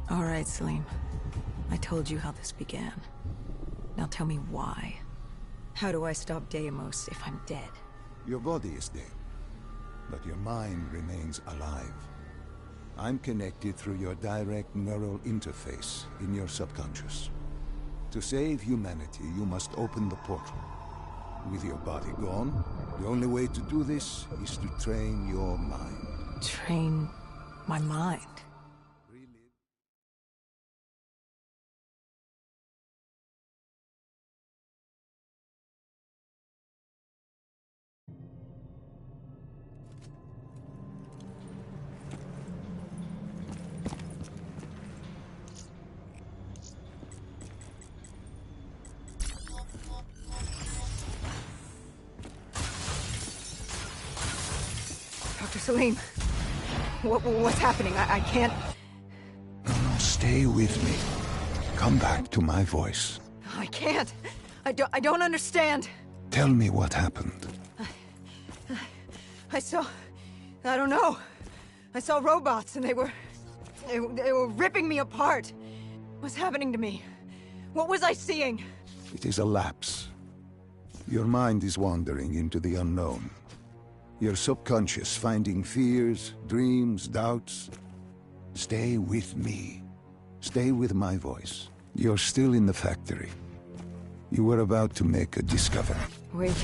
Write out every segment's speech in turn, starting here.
All right, Salim. I told you how this began. Now tell me why. How do I stop Deimos if I'm dead? Your body is dead, but your mind remains alive. I'm connected through your direct neural interface in your subconscious. To save humanity, you must open the portal. With your body gone, the only way to do this is to train your mind. Train my mind? Dr. Salim, what's happening? I can't... No, stay with me. Come back to my voice. I can't. I don't understand. Tell me what happened. I saw... I don't know. I saw robots and they were ripping me apart. What's happening to me? What was I seeing? It is a lapse. Your mind is wandering into the unknown. Your subconscious finding fears, dreams, doubts. Stay with me. Stay with my voice. You're still in the factory. You were about to make a discovery. Wait...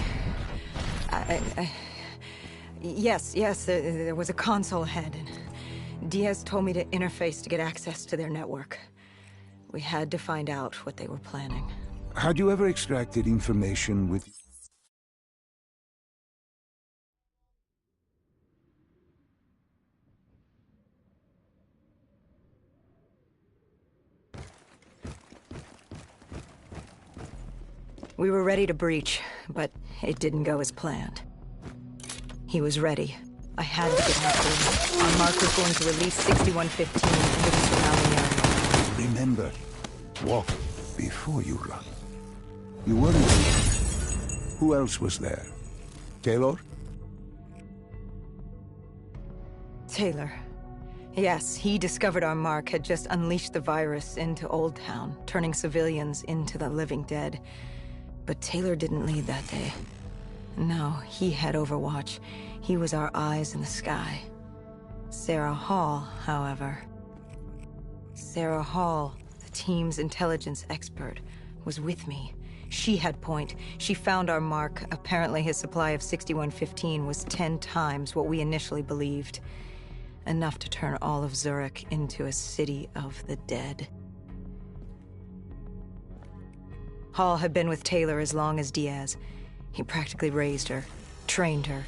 Yes, there was a console head, and Diaz told me to interface to get access to their network. We had to find out what they were planning. Had you ever extracted information with... We were ready to breach, but it didn't go as planned. He was ready. I had to get after him. Our mark was going to release 6115 into the surrounding area. Remember, walk before you run. You weren't alone. Who else was there? Taylor? Taylor. Yes, he discovered our mark had just unleashed the virus into Old Town, turning civilians into the living dead. But Taylor didn't lead that day. No, he had Overwatch. He was our eyes in the sky. Sarah Hall, however... Sarah Hall, the team's intelligence expert, was with me. She had point. She found our mark. Apparently his supply of 6115 was 10 times what we initially believed. Enough to turn all of Zurich into a city of the dead. Hall had been with Taylor as long as Diaz. He practically raised her, trained her.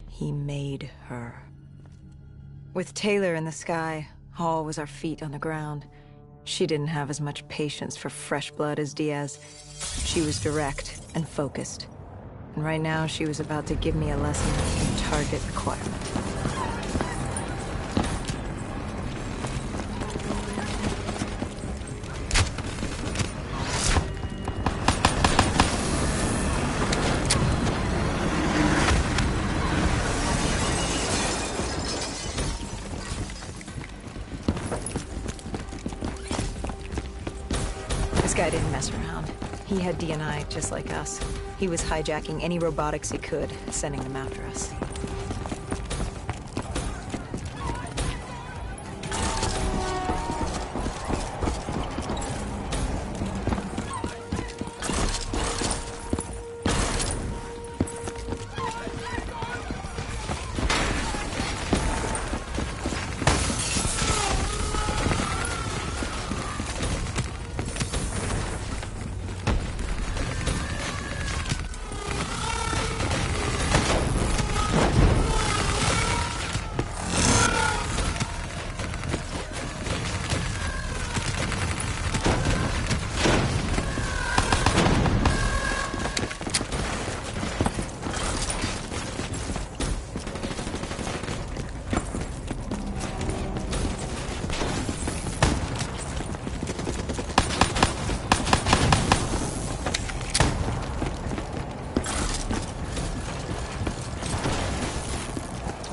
He made her. With Taylor in the sky, Hall was our feet on the ground. She didn't have as much patience for fresh blood as Diaz. She was direct and focused. And right now, she was about to give me a lesson in target acquirement. This guy didn't mess around. He had DNI just like us. He was hijacking any robotics he could, sending them after us.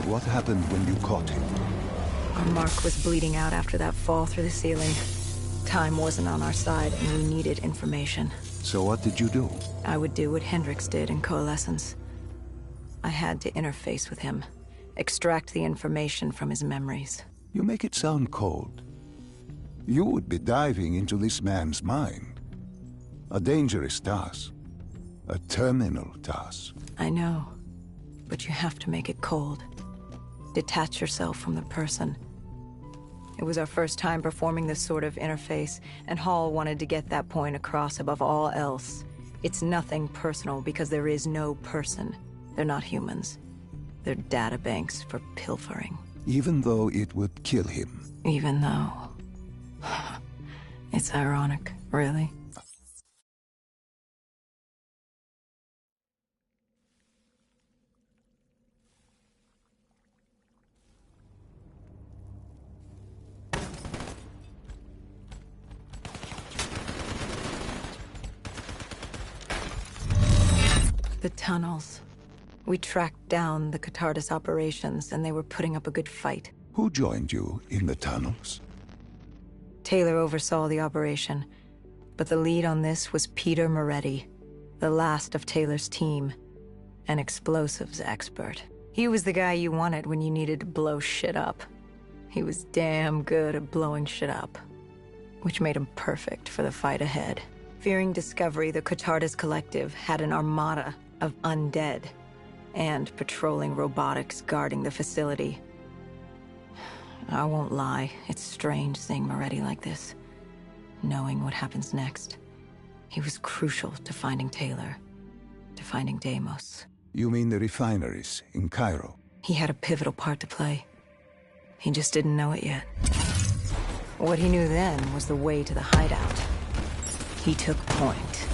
What happened when you caught him? Our mark was bleeding out after that fall through the ceiling. Time wasn't on our side, and we needed information. So what did you do? I would do what Hendrix did in Coalescence. I had to interface with him, extract the information from his memories. You make it sound cold. You would be diving into this man's mind. A dangerous task. A terminal task. I know, but you have to make it cold. Detach yourself from the person. It was our first time performing this sort of interface, and Hall wanted to get that point across above all else. It's nothing personal because there is no person. They're not humans. They're databanks for pilfering. Even though it would kill him. Even though... It's ironic, really. The tunnels. We tracked down the Catardus operations, and they were putting up a good fight. Who joined you in the tunnels? Taylor oversaw the operation, but the lead on this was Peter Moretti, the last of Taylor's team, an explosives expert. He was the guy you wanted when you needed to blow shit up. He was damn good at blowing shit up, which made him perfect for the fight ahead. Fearing discovery, the Catardus Collective had an armada of undead and patrolling robotics guarding the facility. I won't lie, it's strange seeing Moretti like this, knowing what happens next. He was crucial to finding Taylor, to finding Deimos. You mean the refineries in Cairo? He had a pivotal part to play. He just didn't know it yet. What he knew then was the way to the hideout. He took point.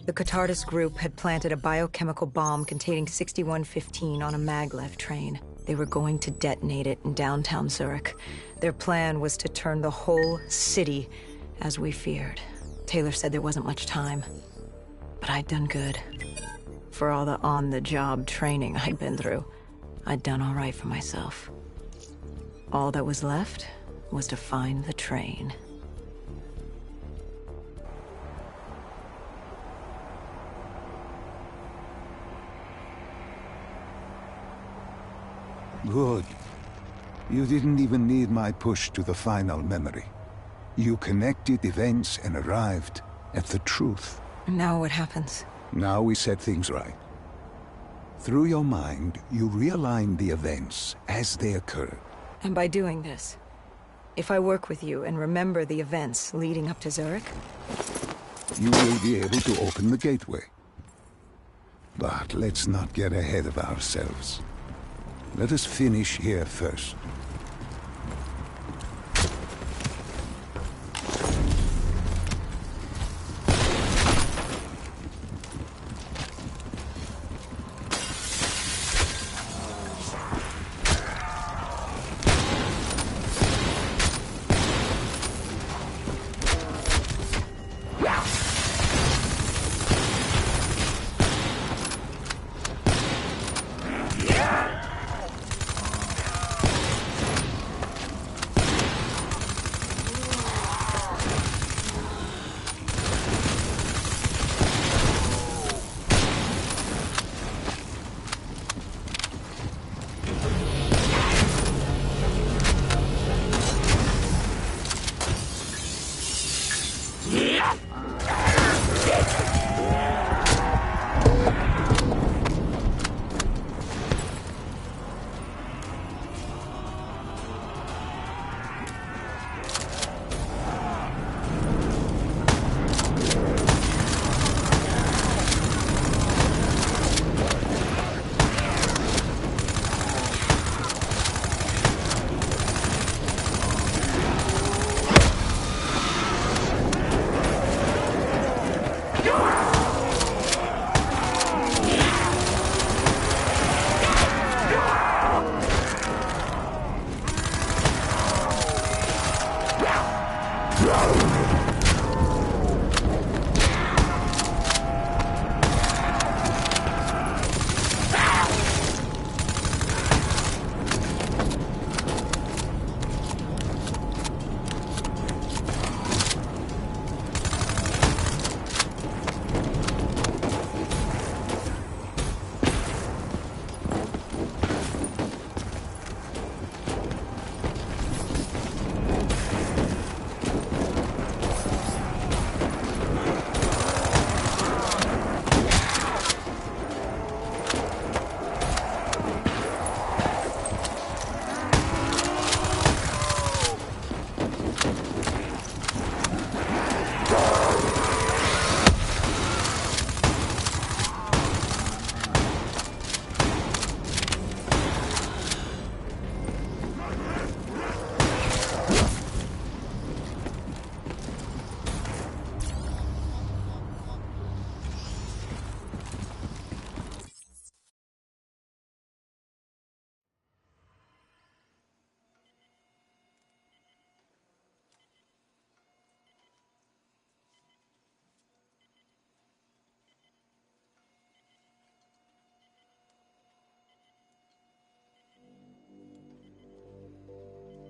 The Catardus group had planted a biochemical bomb containing 6115 on a maglev train. They were going to detonate it in downtown Zurich. Their plan was to turn the whole city, as we feared. Taylor said there wasn't much time. But I'd done good. For all the on-the-job training I'd been through, I'd done all right for myself. All that was left was to find the train. Good. You didn't even need my push to the final memory. You connected events and arrived at the truth. Now what happens? Now we set things right. Through your mind, you realign the events as they occurred. And by doing this, if I work with you and remember the events leading up to Zurich, you will be able to open the gateway. But let's not get ahead of ourselves. Let us finish here first.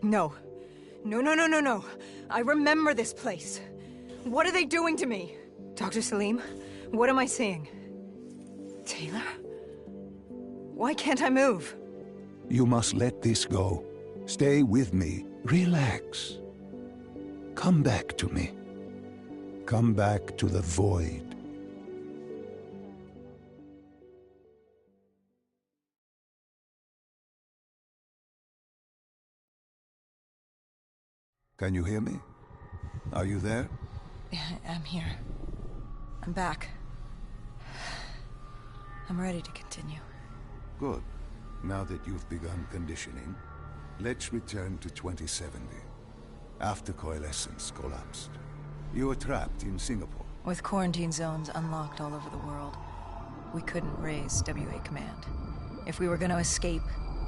No. No, no, no, no, no. I remember this place. What are they doing to me? Dr. Salim, what am I seeing? Taylor? Why can't I move? You must let this go. Stay with me. Relax. Come back to me. Come back to the void. Can you hear me? Are you there? Yeah, I'm here. I'm back. I'm ready to continue. Good. Now that you've begun conditioning, let's return to 2070. After Coalescence collapsed, you were trapped in Singapore. With quarantine zones unlocked all over the world, we couldn't raise WA command. If we were going to escape,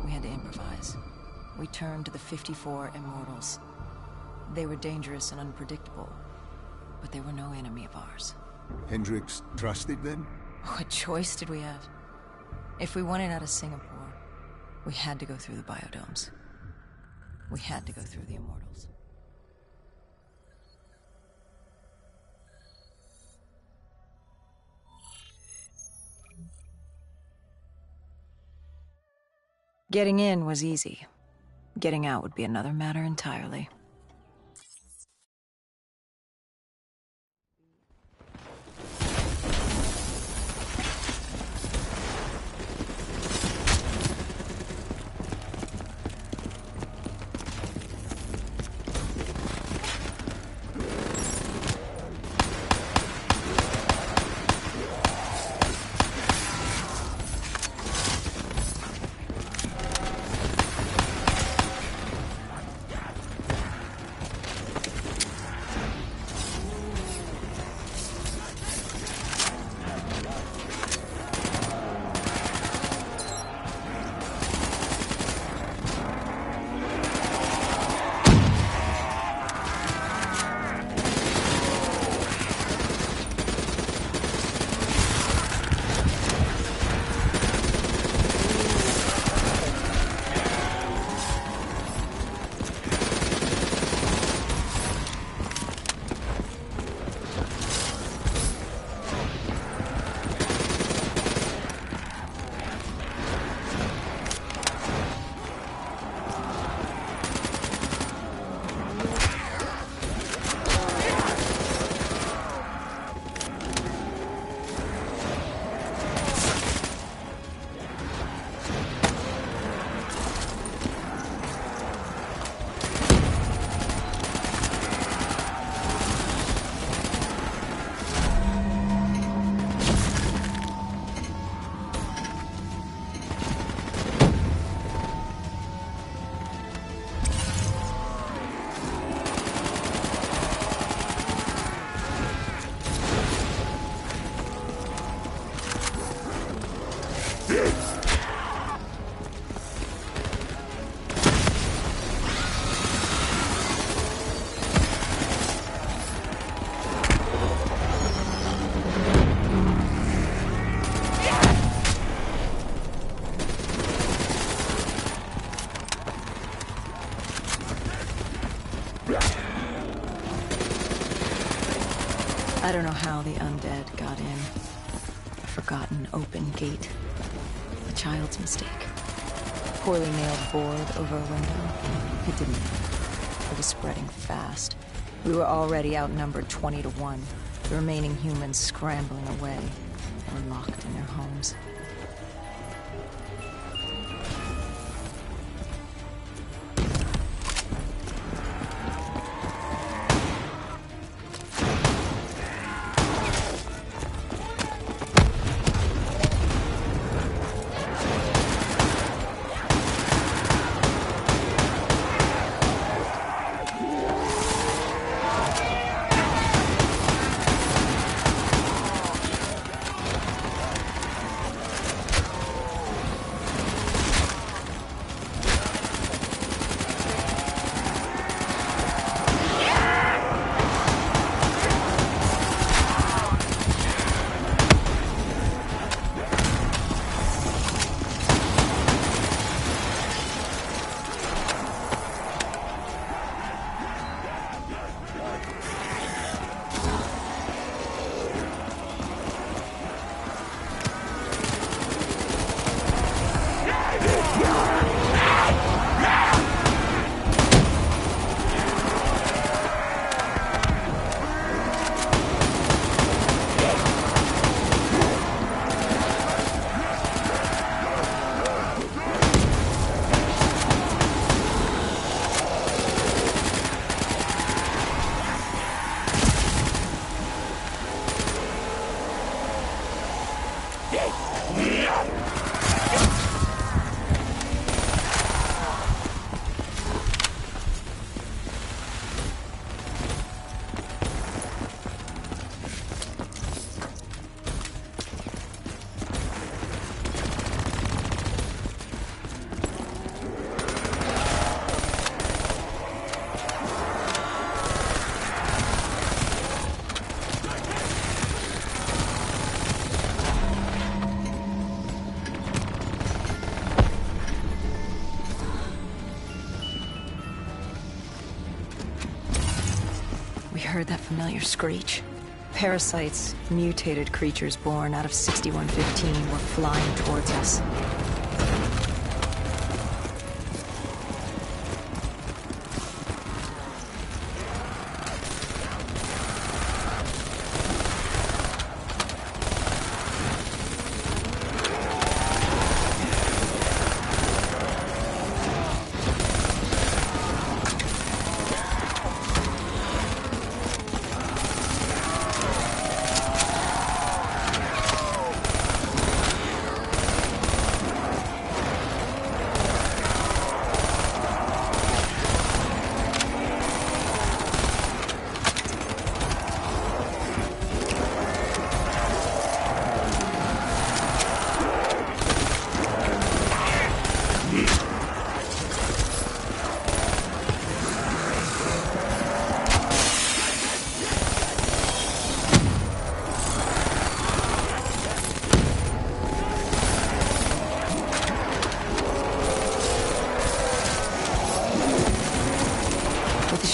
we had to improvise. We turned to the 54 Immortals. They were dangerous and unpredictable, but they were no enemy of ours. Hendricks trusted them? What choice did we have? If we wanted out of Singapore, we had to go through the biodomes. We had to go through the Immortals. Getting in was easy. Getting out would be another matter entirely. I don't know how the undead got in. A forgotten open gate. A child's mistake. Poorly nailed board over a window. It didn't matter. It was spreading fast. We were already outnumbered 20 to 1. The remaining humans scrambling away or locked in their homes. We heard that familiar screech. Parasites, mutated creatures born out of 6115, were flying towards us.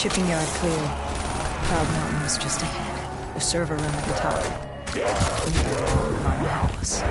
Shipping yard clear. Cloud Mountain was just ahead. The server room at the top. Help us.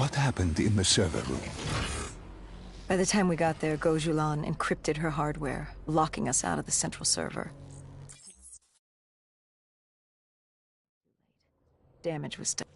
What happened in the server room? By the time we got there, Gojulan encrypted her hardware, locking us out of the central server. Damage was done.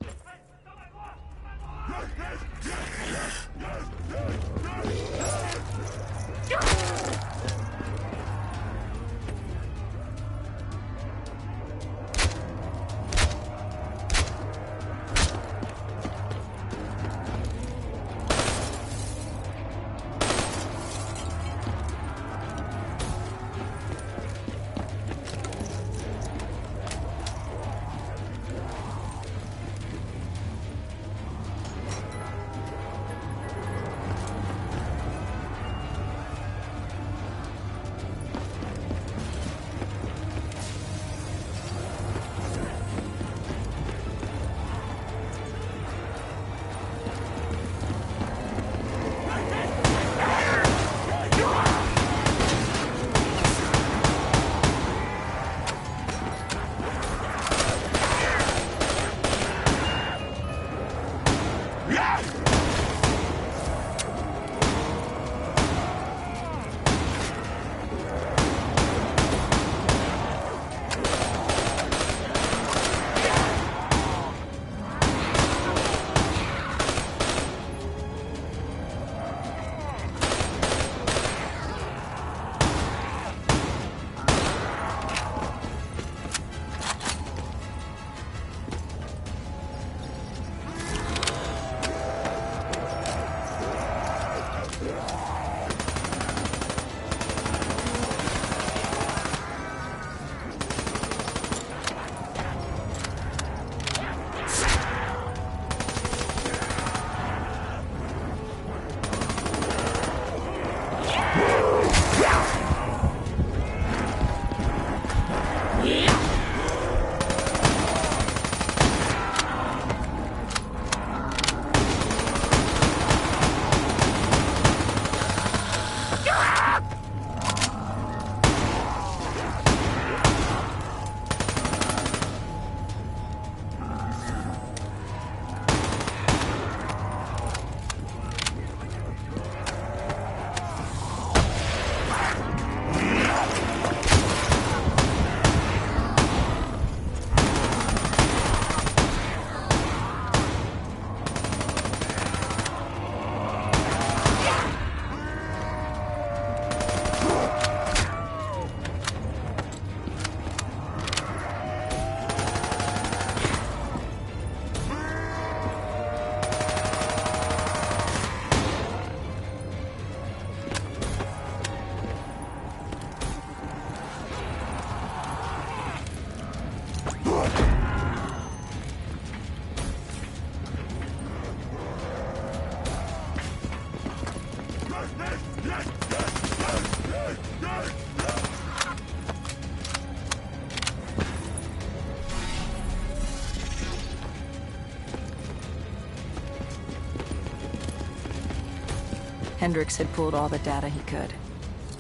Hendricks had pulled all the data he could.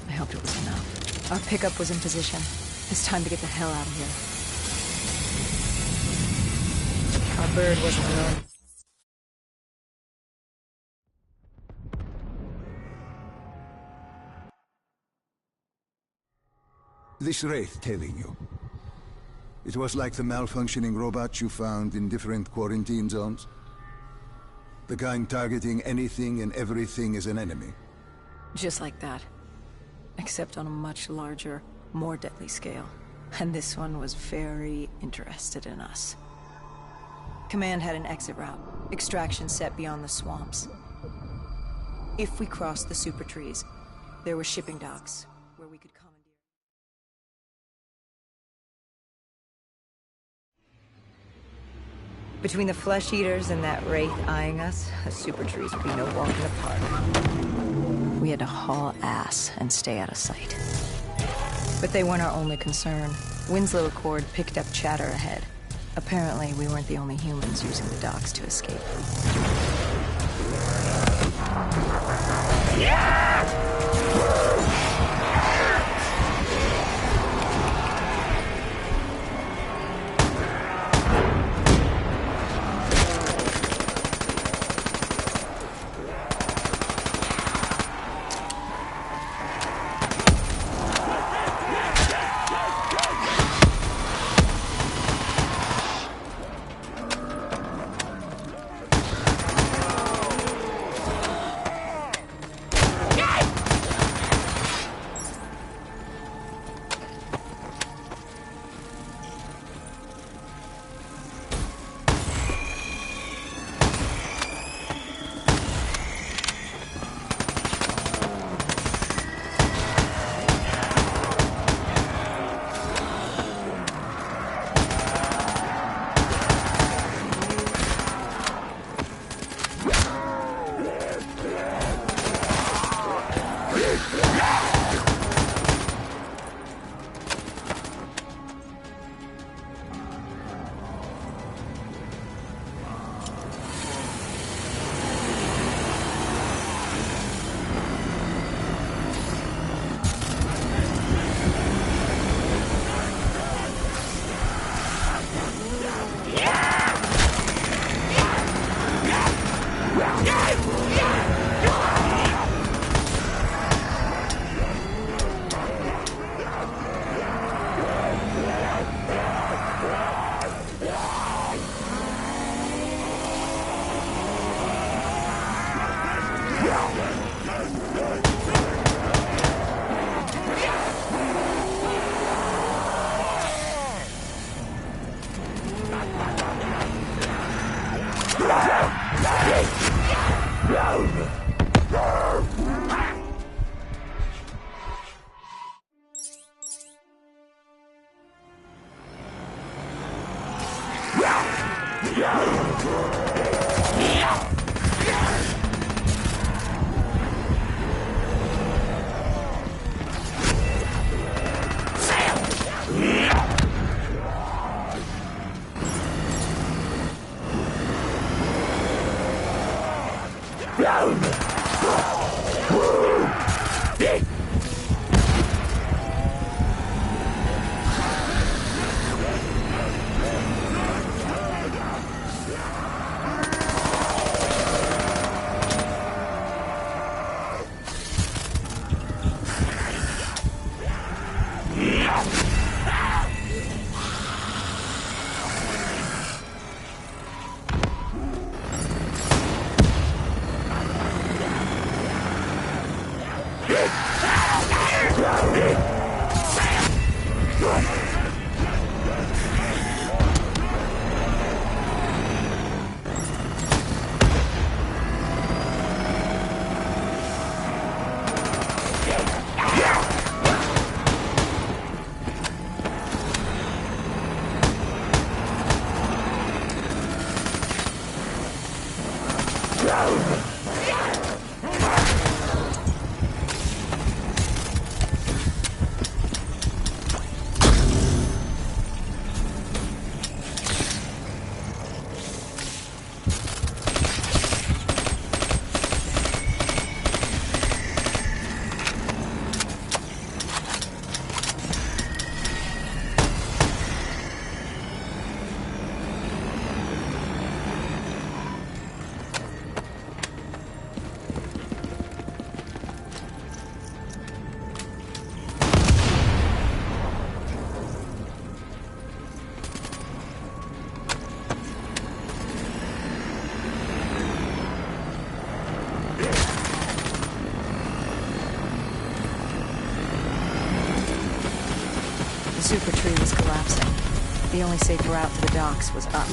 I hoped it was enough. Our pickup was in position. It's time to get the hell out of here. Our bird wasn't alone. This wraith telling you. It was like the malfunctioning robots you found in different quarantine zones. The kind targeting anything and everything as an enemy. Just like that. Except on a much larger, more deadly scale. And this one was very interested in us. Command had an exit route. Extraction set beyond the swamps. If we crossed the super trees, there were shipping docks where we could commandeer. Between the flesh eaters and that wraith eyeing us, the super trees would be no walk in the park. We had to haul ass and stay out of sight. But they weren't our only concern. Winslow Accord picked up chatter ahead. Apparently, we weren't the only humans using the docks to escape. super tree was collapsing. The only safe route to the docks was up.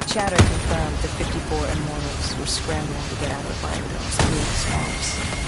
Chatter confirmed the 54 Immortals were scrambling to get out of the fire hills through the swamps.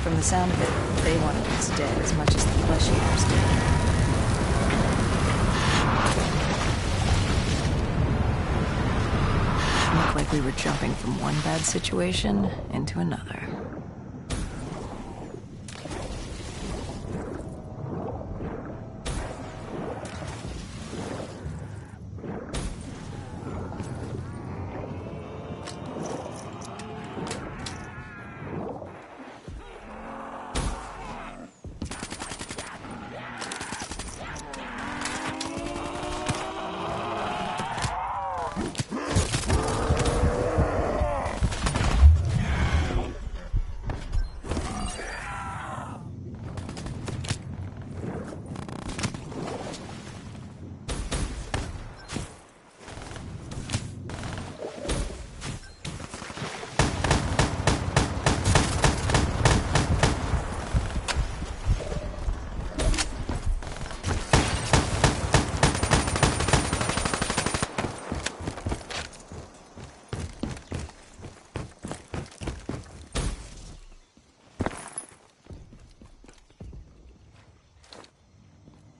From the sound of it, they wanted us dead as much as the flesh eaters did. Looked like we were jumping from one bad situation into another.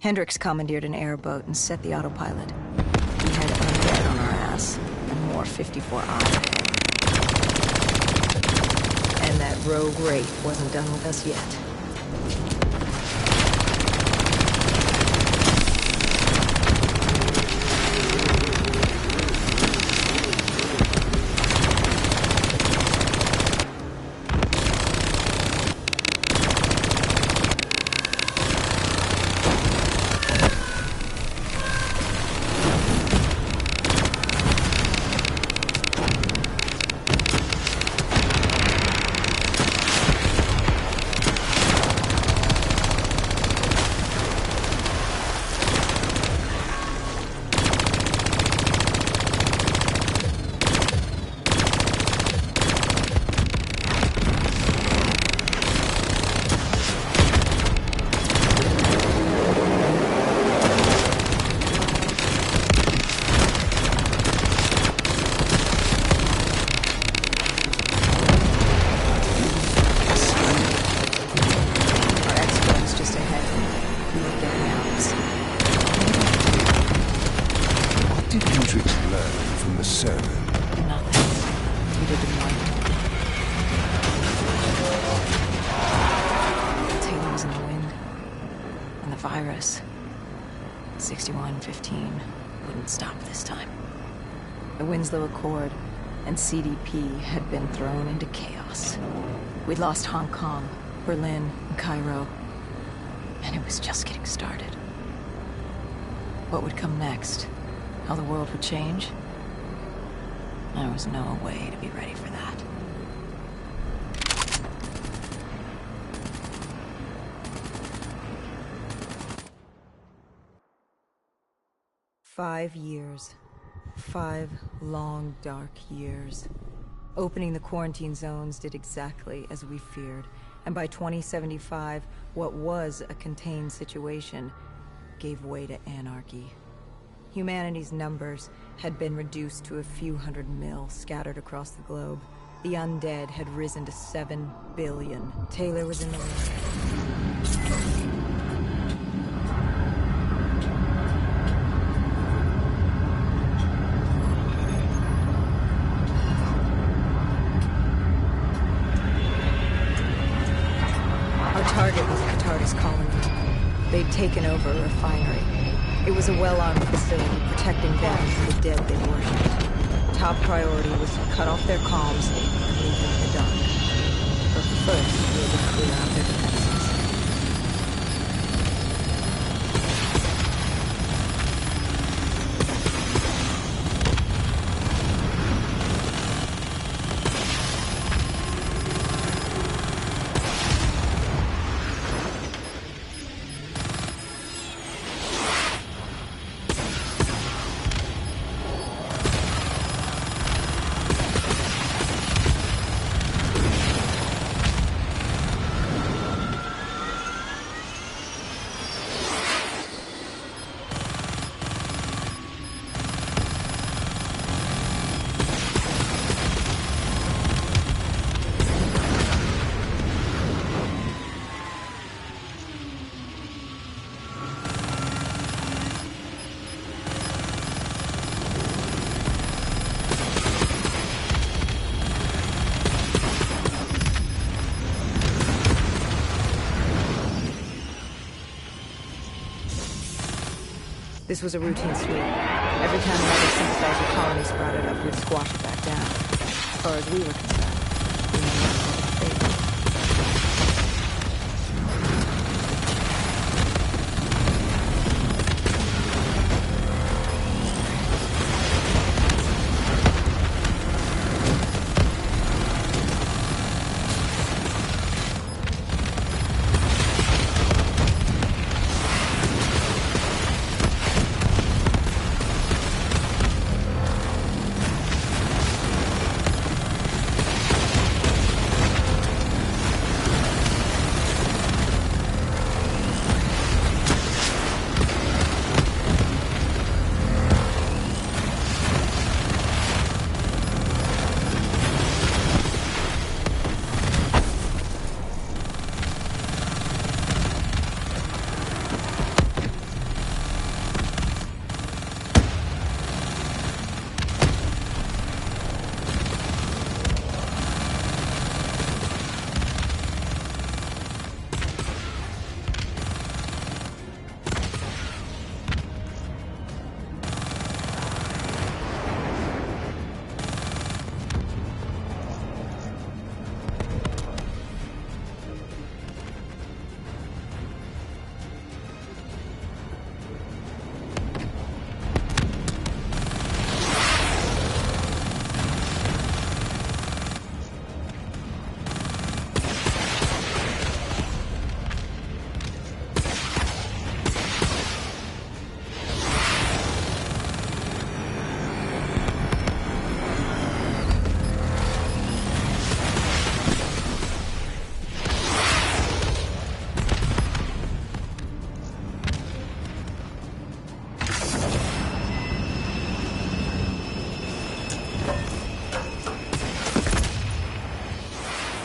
Hendricks commandeered an airboat and set the autopilot. We had undead on our ass, and more 54I. And that rogue wraith wasn't done with us yet. Virus. 6115 wouldn't stop this time. The Winslow Accord and CDP had been thrown into chaos. We'd lost Hong Kong, Berlin, and Cairo, and it was just getting started. What would come next? How the world would change? There was no way to be ready for that. 5 years. 5 long, dark years. Opening the quarantine zones did exactly as we feared, and by 2075, what was a contained situation gave way to anarchy. Humanity's numbers had been reduced to a few hundred mil scattered across the globe. The undead had risen to 7 billion. Taylor was in the room. Target was Qatar's colony. They'd taken over a refinery. It was a well-armed facility protecting them from the dead they worshipped. Top priority was to cut off their comms and leave them in the dark. But first, we had to clear out their defenses. This was a routine sweep. Every time another sympathizer colony sprouted up, we'd squash it back down. As far as we were concerned, we knew what was fate.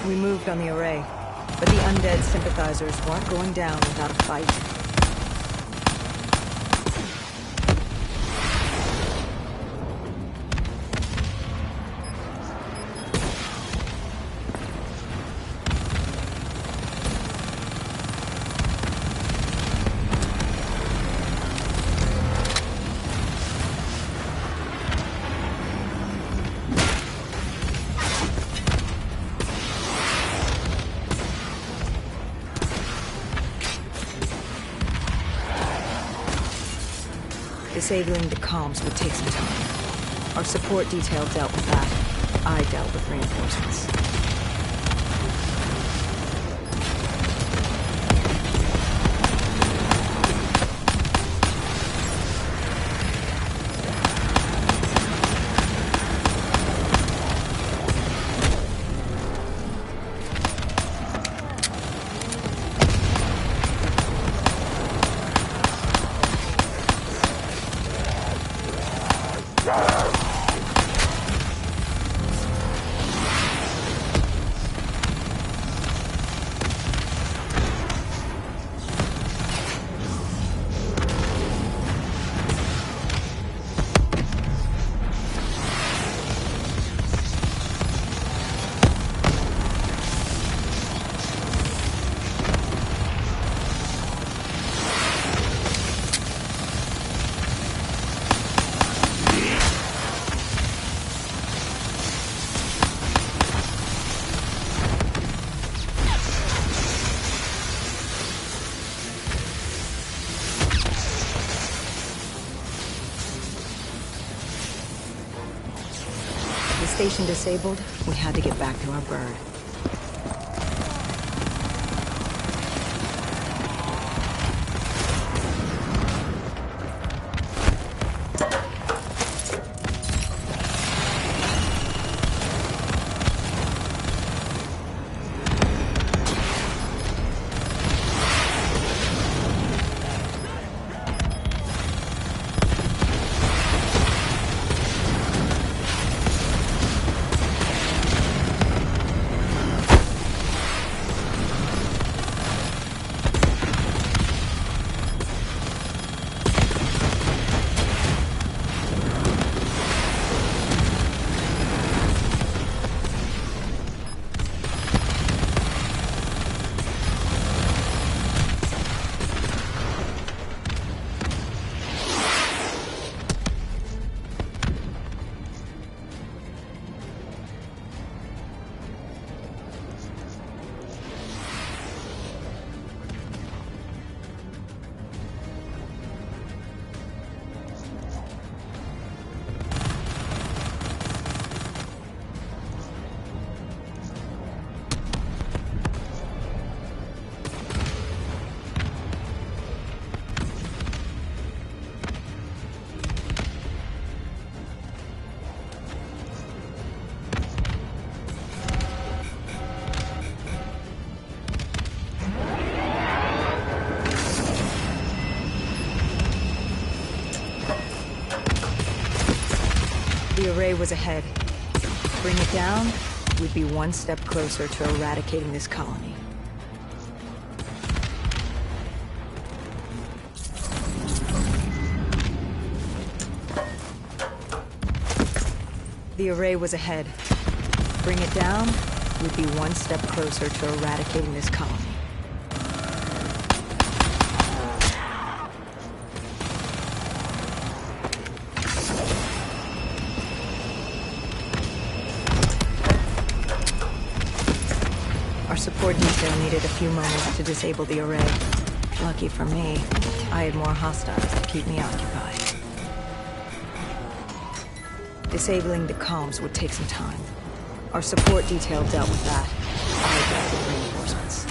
We moved on the array, but the undead sympathizers weren't going down without a fight. Disabling the comms would take some time. Our support detail dealt with that. I dealt with reinforcements. station disabled, we had to get back to our bird. The array was ahead. Bring it down, we'd be one step closer to eradicating this colony. The array was ahead. Bring it down, we'd be one step closer to eradicating this colony. Our support detail needed a few moments to disable the array. Lucky for me, I had more hostiles to keep me occupied. Disabling the comms would take some time. Our support detail dealt with that. I dealt with reinforcements.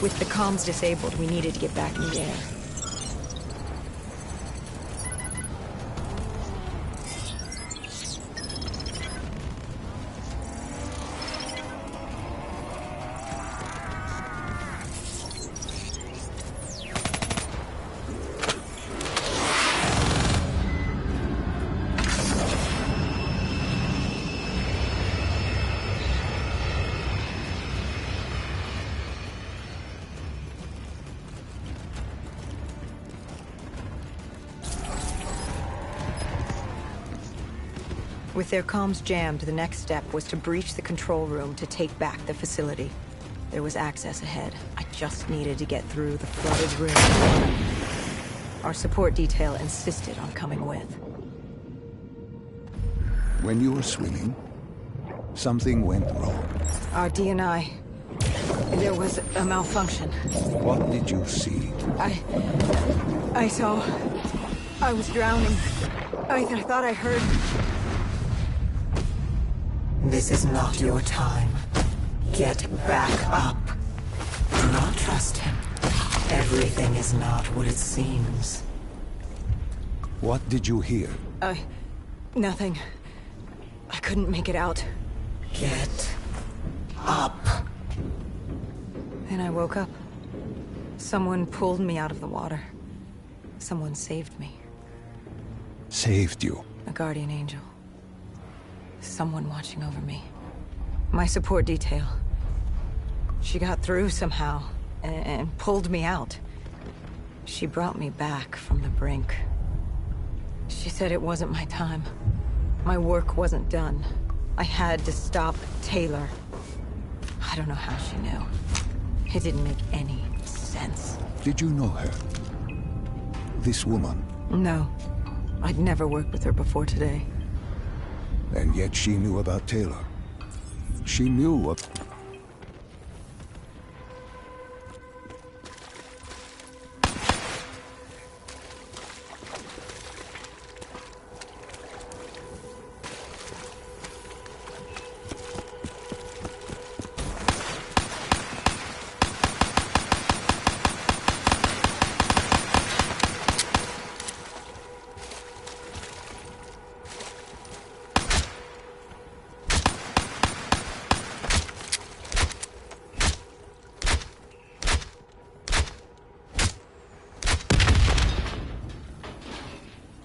With the comms disabled, we needed to get back in the air. With their comms jammed, the next step was to breach the control room to take back the facility. There was access ahead. I just needed to get through the flooded room. Our support detail insisted on coming with. When you were swimming, something went wrong. Our DNI. There was a malfunction. What did you see? I saw... I was drowning. I thought I heard... This is not your time. Get back up. Do not trust him. Everything is not what it seems. What did you hear? Nothing. I couldn't make it out. Get up. Then I woke up. Someone pulled me out of the water. Someone saved me. Saved you? A guardian angel. Someone watching over me. My support detail. She got through somehow, and pulled me out. She brought me back from the brink. She said it wasn't my time. My work wasn't done. I had to stop Taylor. I don't know how she knew. It didn't make any sense. Did you know her? This woman? No. I'd never worked with her before today. And yet she knew about Taylor. She knew what...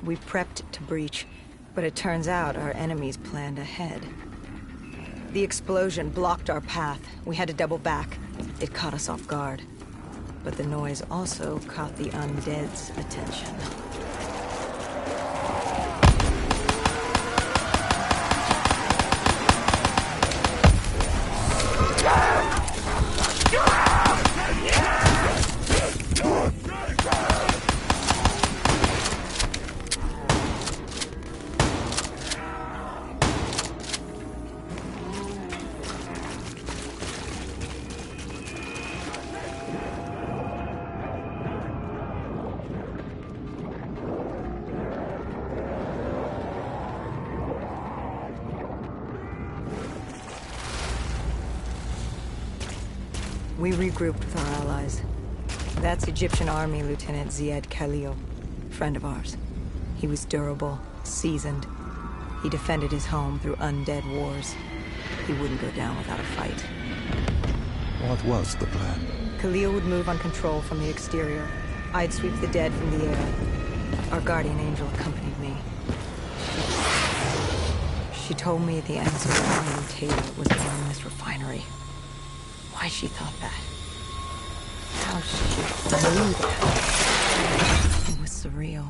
We prepped to breach, but it turns out our enemies planned ahead. The explosion blocked our path. We had to double back. It caught us off guard. But the noise also caught the undead's attention. We regrouped with our allies. That's Egyptian Army Lieutenant Ziad Khalil, friend of ours. He was durable, seasoned. He defended his home through undead wars. He wouldn't go down without a fight. What was the plan? Khalil would move on control from the exterior. I'd sweep the dead from the air. Our guardian angel accompanied me. She told me the answer to finding Taylor was in this refinery. Why she thought that? How she knew that? It was surreal.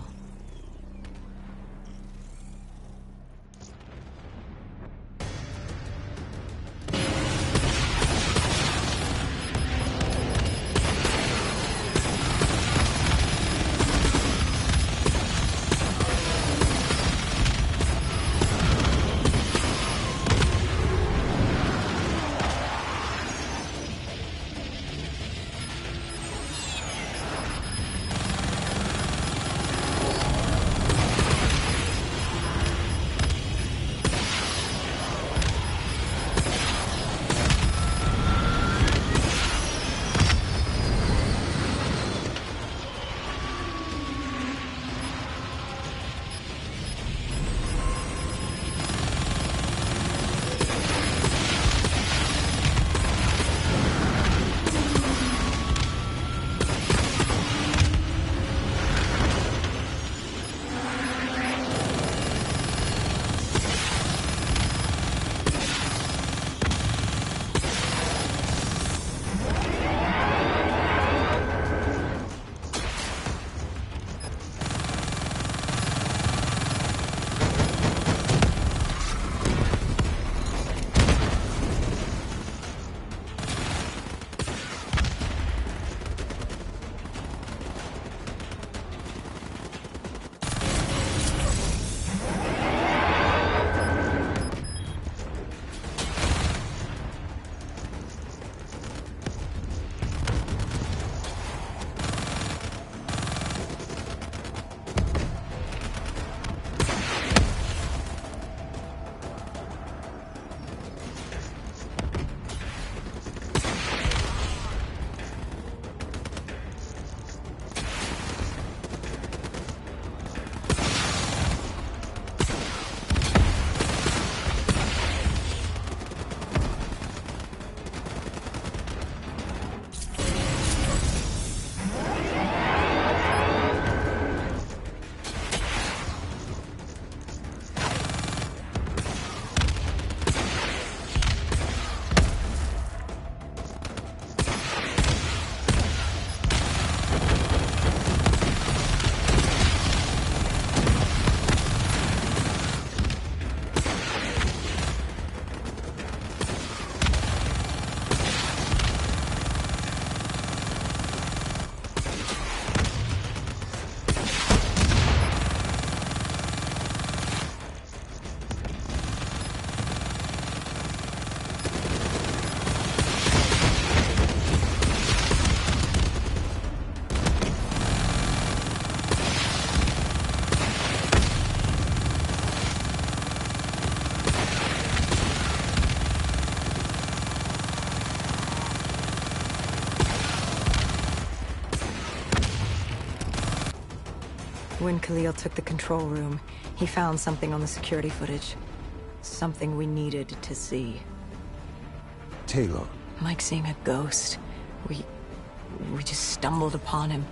When Khalil took the control room, he found something on the security footage. Something we needed to see. Taylor. Like seeing a ghost. We just stumbled upon him.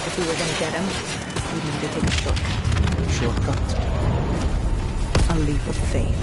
If we were gonna get him, we needed to take a shortcut. Shortcut? A leap of faith.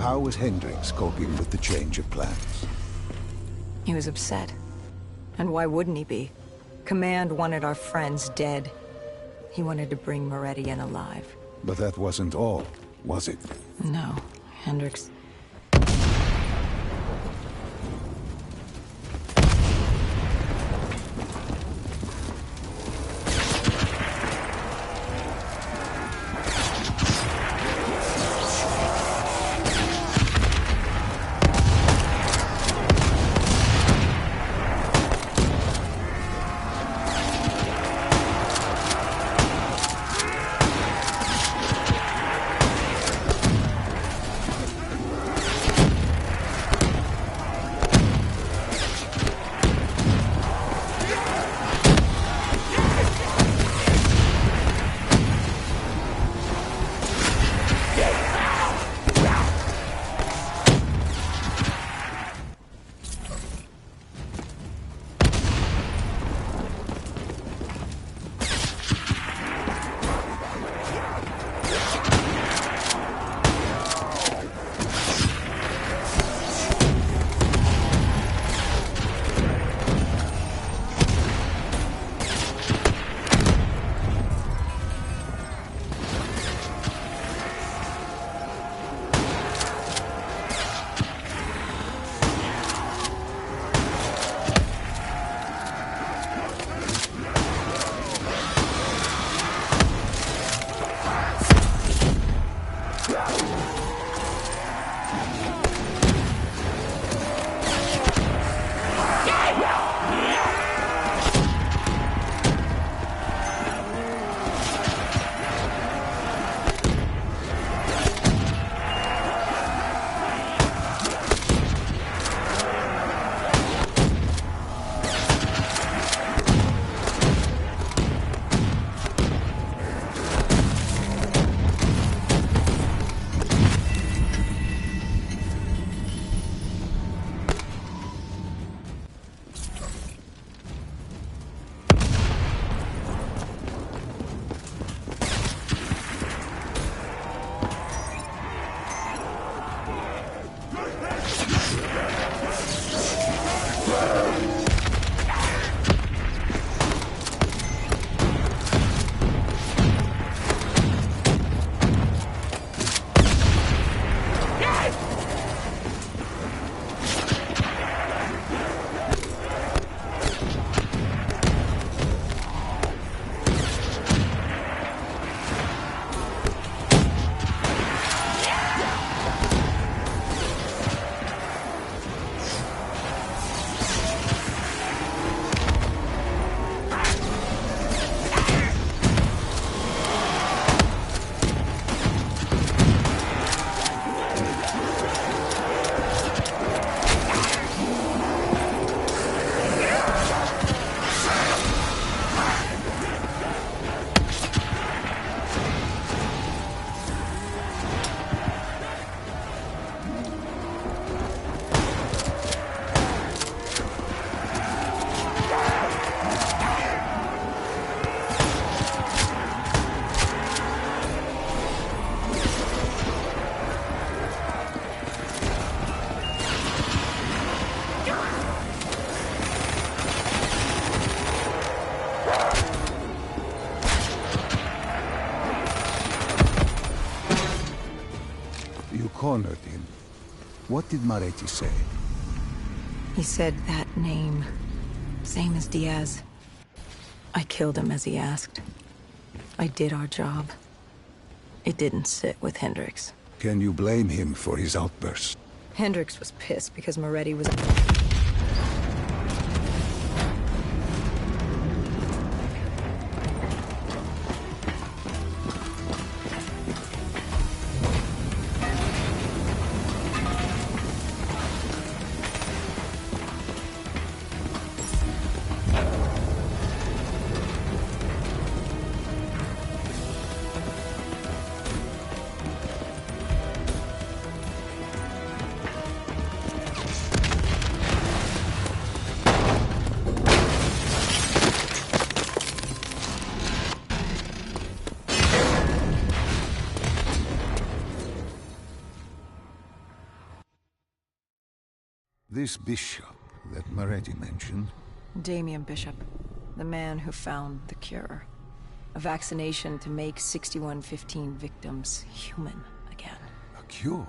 How was Hendricks coping with the change of plans? He was upset. And why wouldn't he be? Command wanted our friends dead. He wanted to bring Moretti in alive. But that wasn't all, was it? No, Hendricks... Cornered him. What did Moretti say? He said that name. Same as Diaz. I killed him as he asked. I did our job. It didn't sit with Hendricks. Can you blame him for his outburst? Hendricks was pissed because Moretti was... This bishop that Moretti mentioned... Damien Bishop, the man who found the cure. A vaccination to make 6115 victims human again. A cure?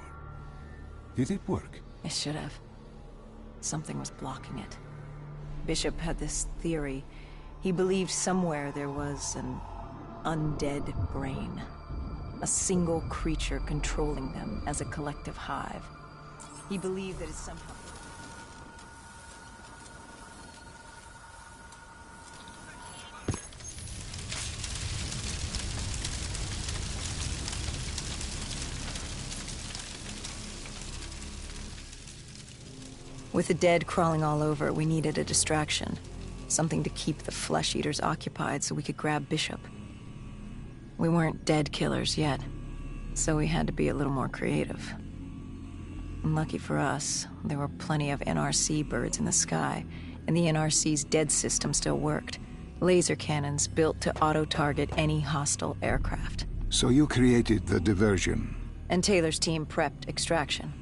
Did it work? It should have. Something was blocking it. Bishop had this theory. He believed somewhere there was an undead brain. A single creature controlling them as a collective hive. He believed that it somehow... With the dead crawling all over, we needed a distraction. Something to keep the flesh eaters occupied so we could grab Bishop. We weren't dead killers yet, so we had to be a little more creative. And lucky for us, there were plenty of NRC birds in the sky, and the NRC's dead system still worked. Laser cannons built to auto-target any hostile aircraft. So you created the diversion. And Taylor's team prepped extraction.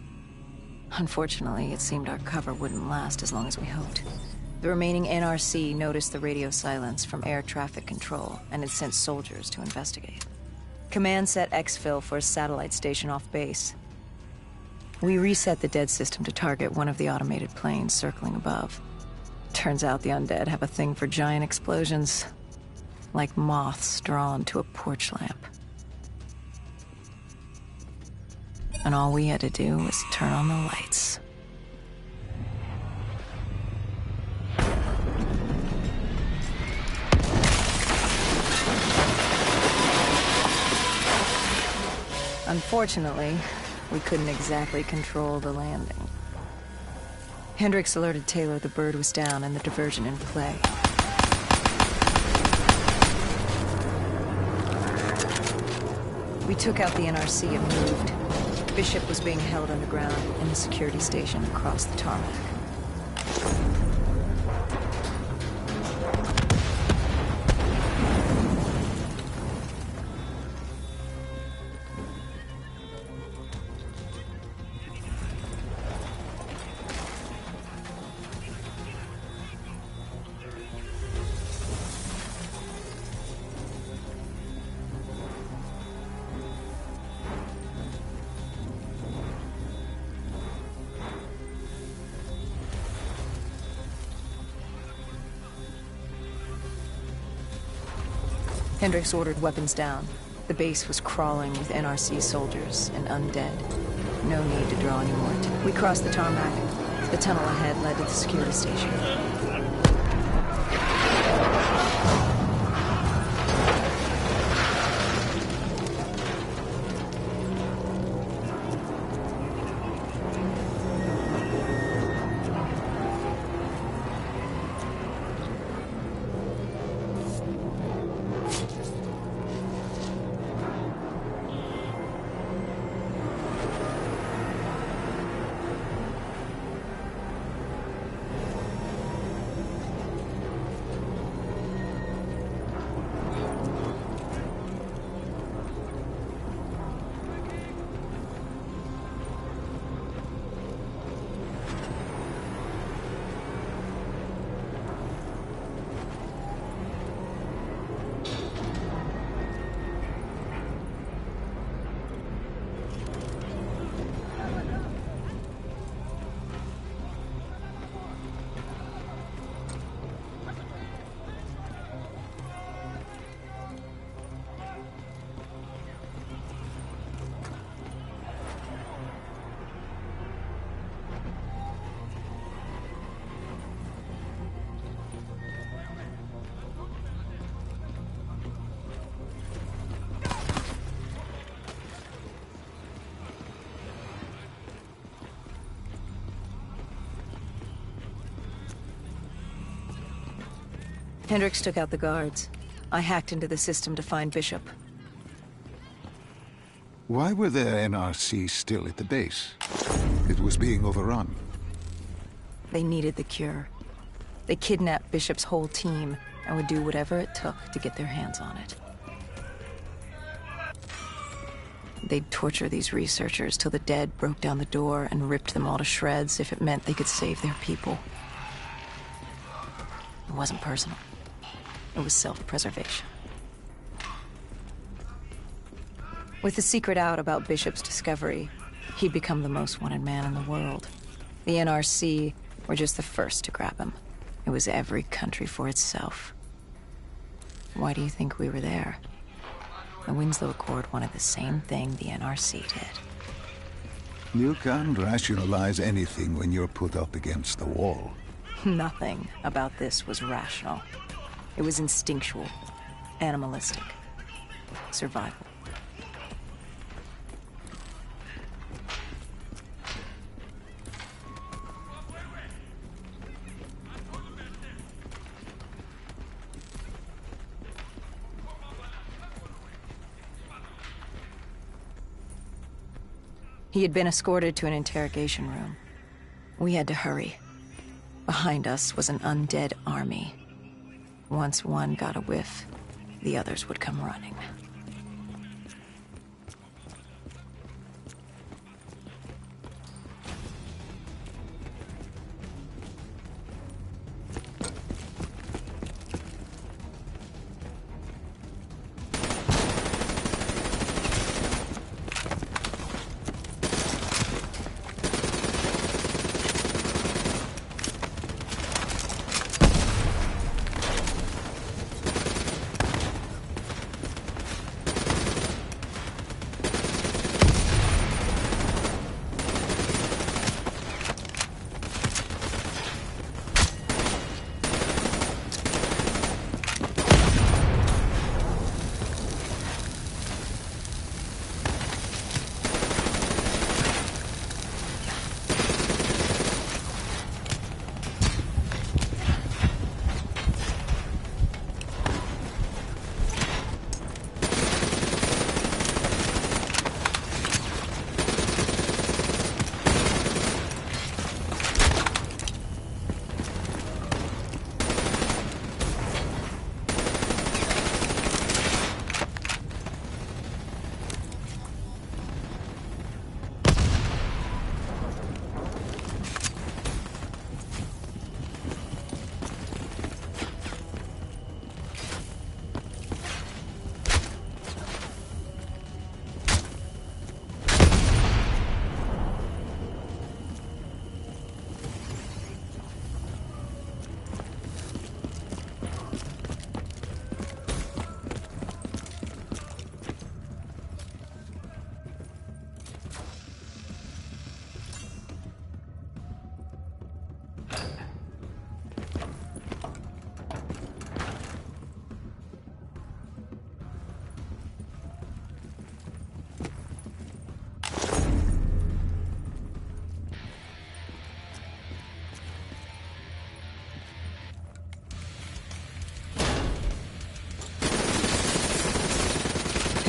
Unfortunately, it seemed our cover wouldn't last as long as we hoped. The remaining NRC noticed the radio silence from air traffic control and had sent soldiers to investigate. Command set exfil for a satellite station off base. We reset the dead system to target one of the automated planes circling above. Turns out the undead have a thing for giant explosions, like moths drawn to a porch lamp. And all we had to do was turn on the lights. Unfortunately, we couldn't exactly control the landing. Hendricks alerted Taylor the bird was down and the diversion in play. We took out the NRC and moved. Bishop was being held underground in the security station across the tarmac. Hendricks ordered weapons down. The base was crawling with NRC soldiers and undead. No need to draw any more. We crossed the tarmac. The tunnel ahead led to the security station. Hendricks took out the guards. I hacked into the system to find Bishop. Why were the NRC still at the base? It was being overrun. They needed the cure. They kidnapped Bishop's whole team and would do whatever it took to get their hands on it. they'd torture these researchers till the dead broke down the door and ripped them all to shreds if it meant they could save their people. It wasn't personal. It was self-preservation. With the secret out about Bishop's discovery, he'd become the most wanted man in the world. The NRC were just the first to grab him. It was every country for itself. Why do you think we were there? The Winslow Accord wanted the same thing the NRC did. You can't rationalize anything when you're put up against the wall. Nothing about this was rational. It was instinctual, animalistic, survival. He had been escorted to an interrogation room. We had to hurry. Behind us was an undead army. Once one got a whiff, the others would come running.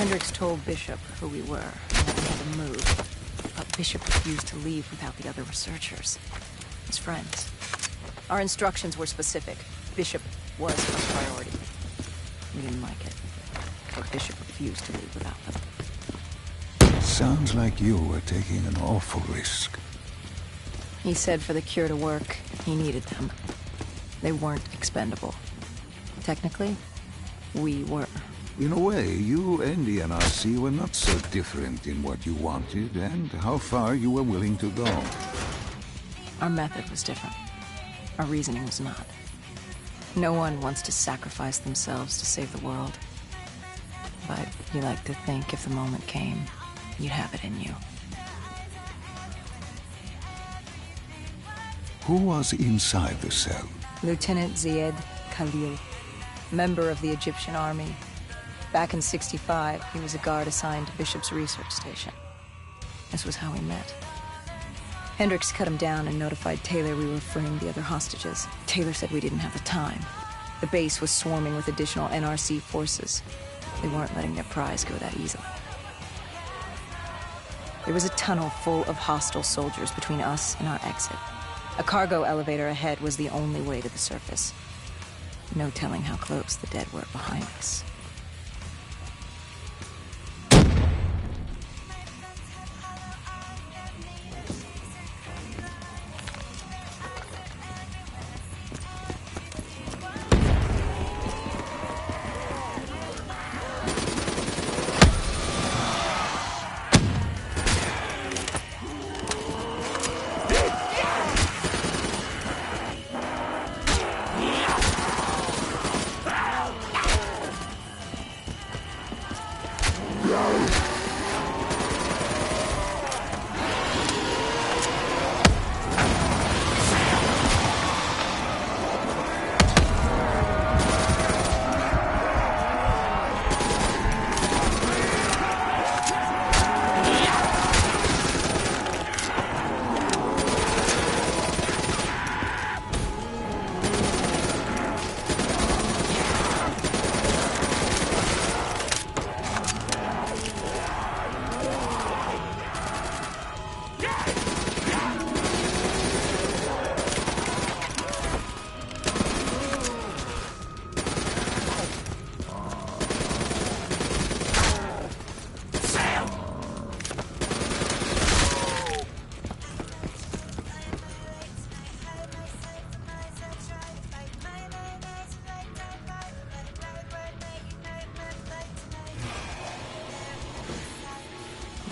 Hendricks told Bishop who we were, and that we had to move. But Bishop refused to leave without the other researchers. His friends. Our instructions were specific. Bishop was our priority. We didn't like it. But Bishop refused to leave without them. Sounds like you were taking an awful risk. He said for the cure to work, he needed them. They weren't expendable. Technically, we were. In a way, you and the NRC were not so different in what you wanted and how far you were willing to go. Our method was different. Our reasoning was not. No one wants to sacrifice themselves to save the world. But you like to think if the moment came, you'd have it in you. Who was inside the cell? Lieutenant Zied Khalil, member of the Egyptian army. Back in '65, he was a guard assigned to Bishop's research station. This was how we met. Hendricks cut him down and notified Taylor we were freeing the other hostages. Taylor said we didn't have the time. The base was swarming with additional NRC forces. They weren't letting their prize go that easily. There was a tunnel full of hostile soldiers between us and our exit. A cargo elevator ahead was the only way to the surface. No telling how close the dead were behind us.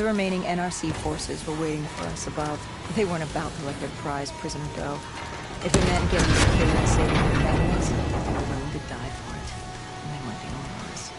The remaining NRC forces were waiting for us above. They weren't about to let their prize prisoner go. If it meant getting secure and saving their families, they were willing to die for it. And they weren't the only ones.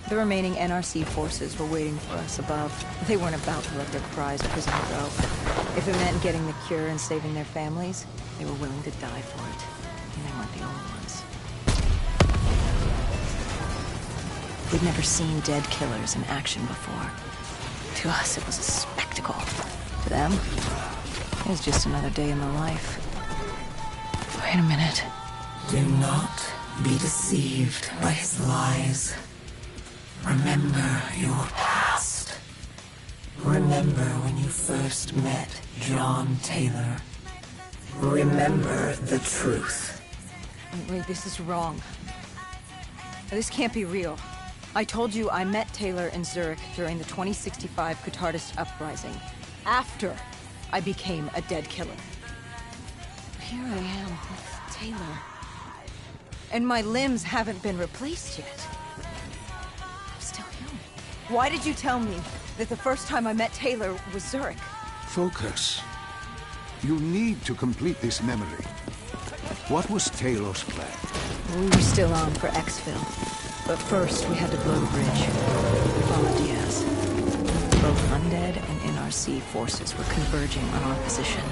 The remaining NRC forces were waiting for us above. They weren't about to let their prize prisoner go. If it meant getting the cure and saving their families, they were willing to die for it. And they weren't the only ones. We'd never seen dead killers in action before. To us, it was a spectacle. To them, it was just another day in the life. Wait a minute. Do not be deceived by his lies. Remember your past. Remember when you first met John Taylor. Remember the truth. Wait, this is wrong. This can't be real. I told you I met Taylor in Zurich during the 2065 Catardist Uprising, after I became a dead killer. Here I am with Taylor. And my limbs haven't been replaced yet. I'm still human. Why did you tell me that the first time I met Taylor was Zurich? Focus. You need to complete this memory. What was Taylor's plan? We were still on for Exfil. But first, we had to blow the bridge. Follow Diaz. Both undead and NRC forces were converging on our position.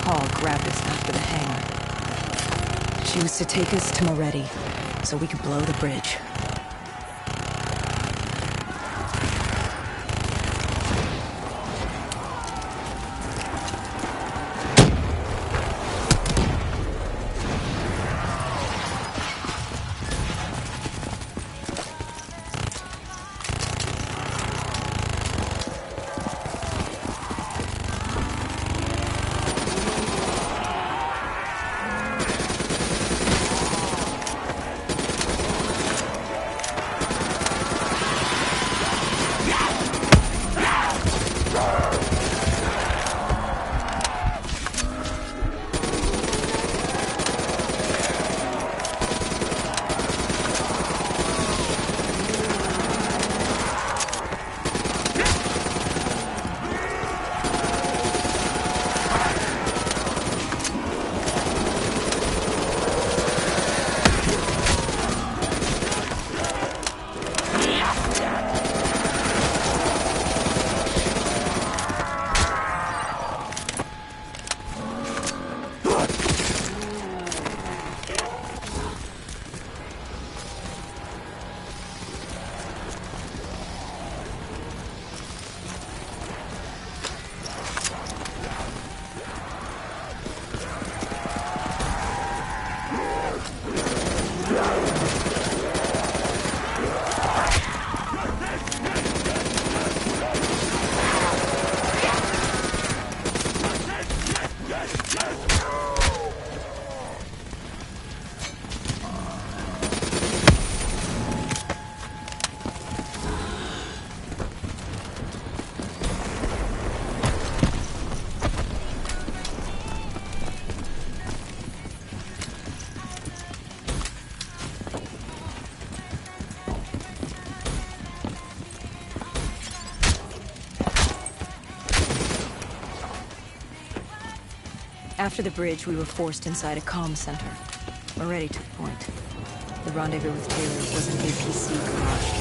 Hall grabbed us after the hangar. She was to take us to Moretti, so we could blow the bridge. After the bridge, we were forced inside a comm center. Moretti took point. The rendezvous with Taylor was an APC garage.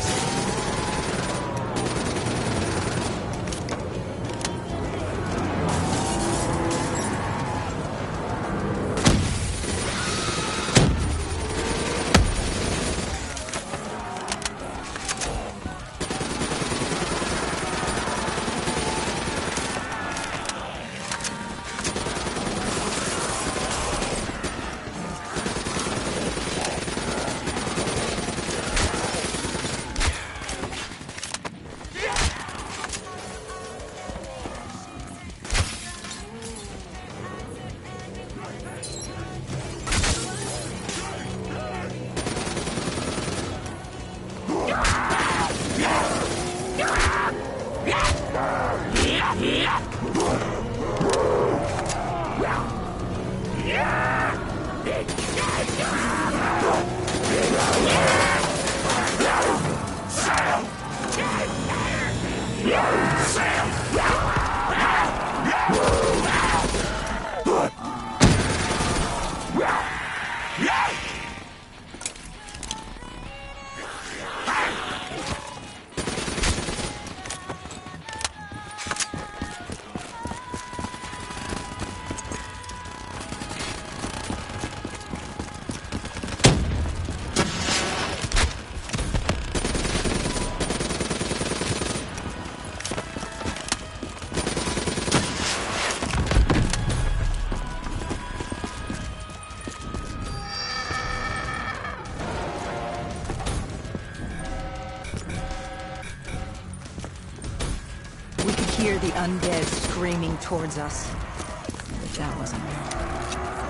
Hear the undead screaming towards us. But that wasn't real.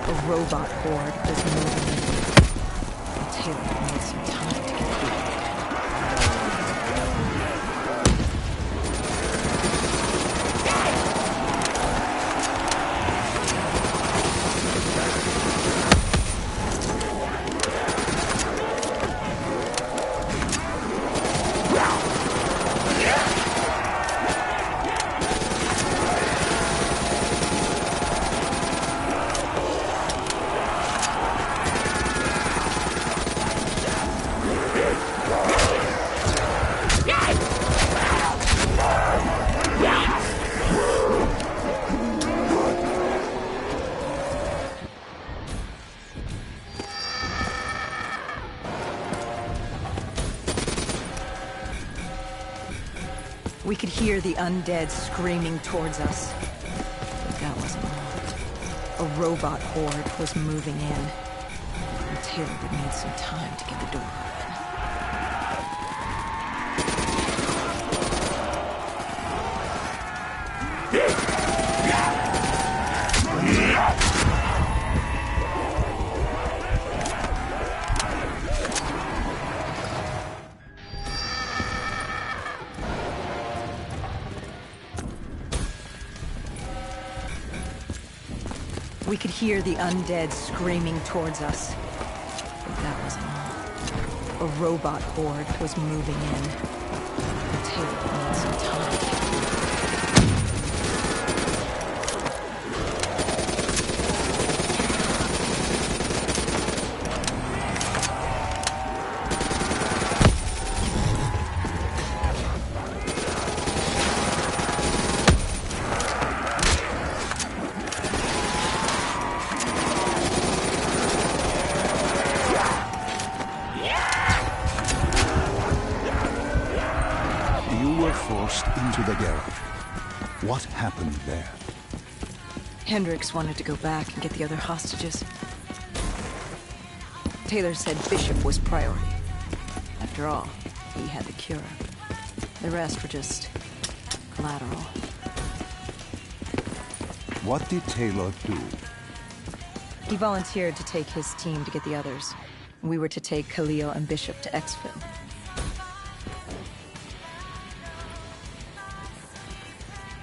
A robot horde was moving in. And Taylor made some time to get through. We could hear the undead screaming towards us. But that wasn't all. A robot horde was moving in. And Taylor would need some time to get the door open. We could hear the undead screaming towards us. But that wasn't all. A robot horde was moving in. And Taylor would need some time to get the door open. Forced into the garage. What happened there? Hendricks wanted to go back and get the other hostages. Taylor said Bishop was priority. After all, he had the cure. The rest were just collateral. What did Taylor do? He volunteered to take his team to get the others. We were to take Khalil and Bishop to exfil.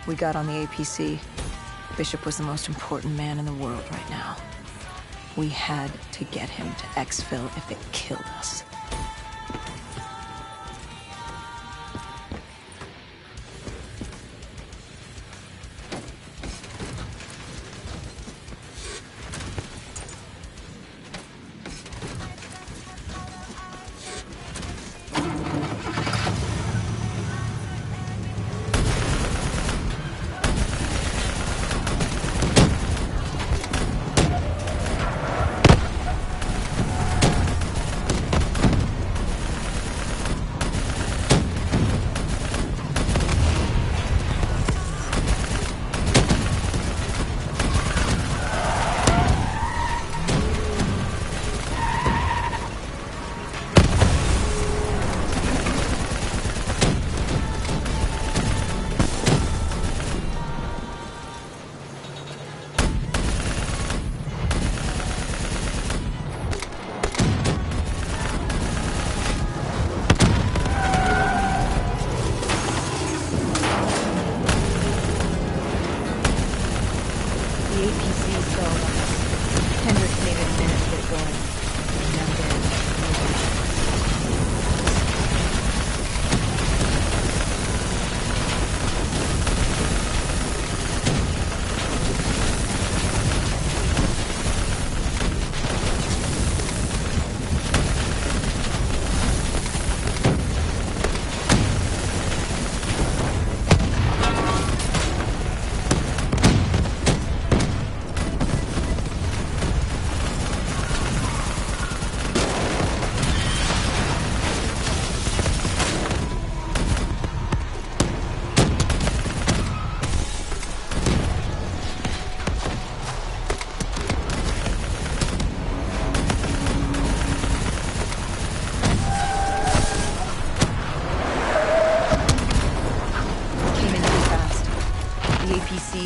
We got on the APC. Bishop was the most important man in the world right now. We had to get him to exfil if it killed us.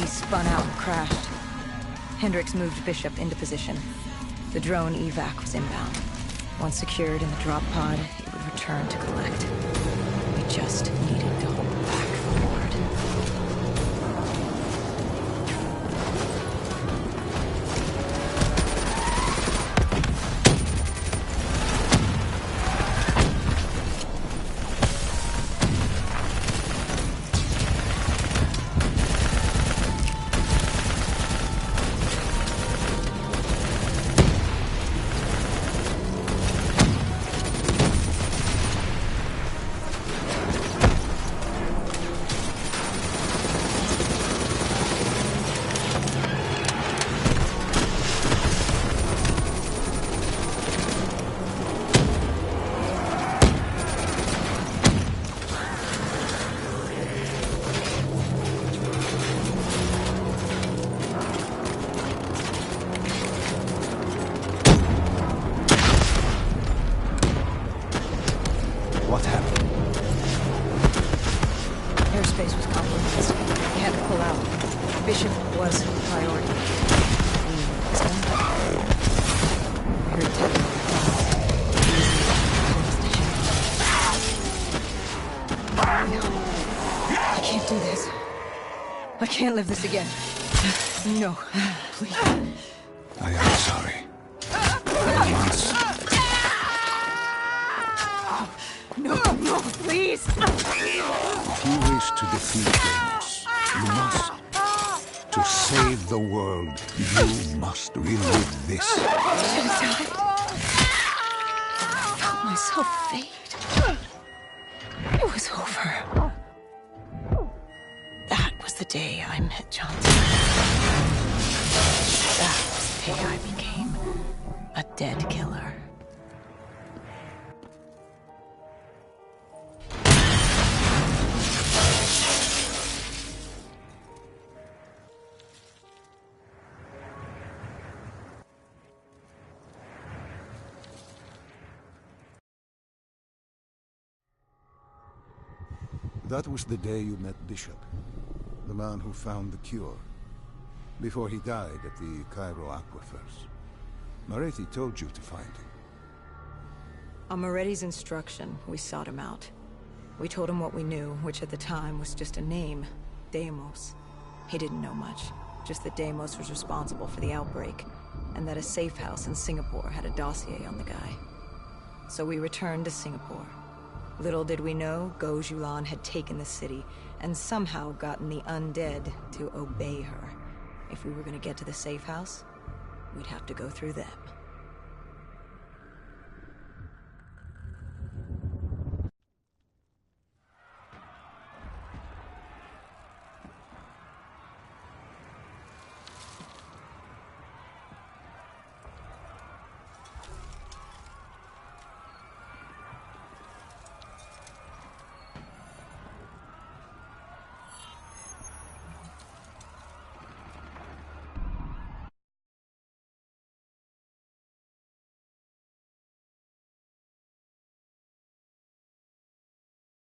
Spun out and crashed. Hendricks moved Bishop into position. The drone evac was inbound. Once secured in the drop pod, it would return to collect. We just needed to hold back the horde. What happened? Airspace was compromised. We had to pull out. Bishop was priority. We heard Taylor. No. I can't do this. I can't live this again. No. Please. I am sorry. I must. No, no, please! If you wish to defeat Deimos, you must. To save the world, you must relive this. I should have died. I felt myself fade. It was over. That was the day I met Johnson. That was the day I became a dead killer. That was the day you met Bishop, the man who found the cure, before he died at the Cairo aquifers. Moretti told you to find him. On Moretti's instruction, we sought him out. We told him what we knew, which at the time was just a name, Deimos. He didn't know much, just that Deimos was responsible for the outbreak, and that a safe house in Singapore had a dossier on the guy. So we returned to Singapore. Little did we know, Gojulan had taken the city, and somehow gotten the undead to obey her. If we were gonna get to the safe house, we'd have to go through them.